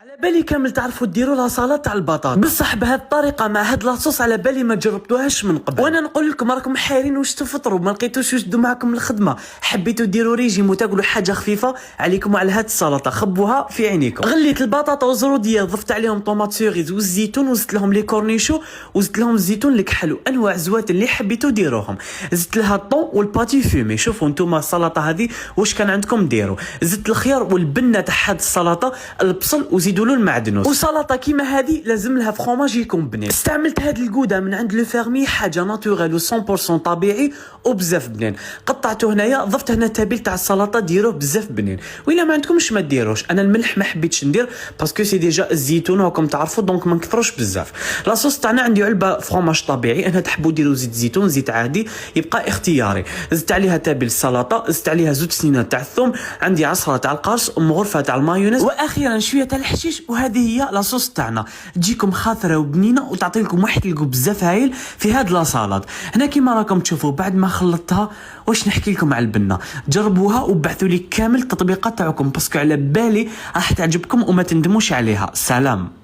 على بالي كامل تعرفوا ديروا لا سلطه تاع البطاطا، بصح بهذه الطريقه مع هاد لاصوص على بالي ما جربتوهاش من قبل. وانا نقول لكم راكم حايرين واش تفطروا، ما لقيتوش واش تدو معكم الخدمه، حبيتوا ديروا ريجيم وتاكلوا حاجه خفيفه عليكم وعلى هاد السلطه، خبوها في عينيكم. غليت البطاطا والزروديه، ضفت عليهم طوماط سوريز والزيتون، وزدت لهم لي كورنيشو، وزدت لهم الزيتون الكحل، انواع زوات اللي حبيتوا ديروهم. زدت لها الطون والباتي فومي. شوفوا نتوما السلطه هذه واش كان عندكم ديروا. زدت الخيار والبنه تاع هاد السلطه، البصل، وزيدوا له المعدنوس. وسلطه كيما هذه لازم لها فخوماج يكون بنين. استعملت هاد الجوده من عند لو فيرمي، حاجه ناتورال و 100% طبيعي وبزاف بنين. قطعته هنايا، ضفت هنا التابل تاع السلطه، ديروه بزاف بنين. وإلا ما عندكمش ما ديروش. انا الملح ما حبيتش ندير باسكو سي ديجا الزيتون راكم تعرفوا، دونك ما نكثروش بزاف. لاصوص تاعنا عندي علبه فخوماج طبيعي، انا تحبوا ديروا زيت زيتون، زيت عادي يبقى اختياري. زدت عليها تابل السلطه، زدت عليها زوج سنينات تاع الثوم، عندي عصره تاع القرص، غرفه تاع المايونيز، واخيرا شويه تاع الحشيش. وهذه هي لاصوص تاعنا، تجيكم خاطره وبنينه وتعطي لكم واحد الكو بزاف هايل في هاد لاصالاد. هنا كيما راكم تشوفوا بعد ما خلطتها، واش نحكي لكم على البنه، جربوها وبعثوا لي كامل التطبيقات تاعكم باسكو على بالي راح تعجبكم وما تندموش عليها. سلام.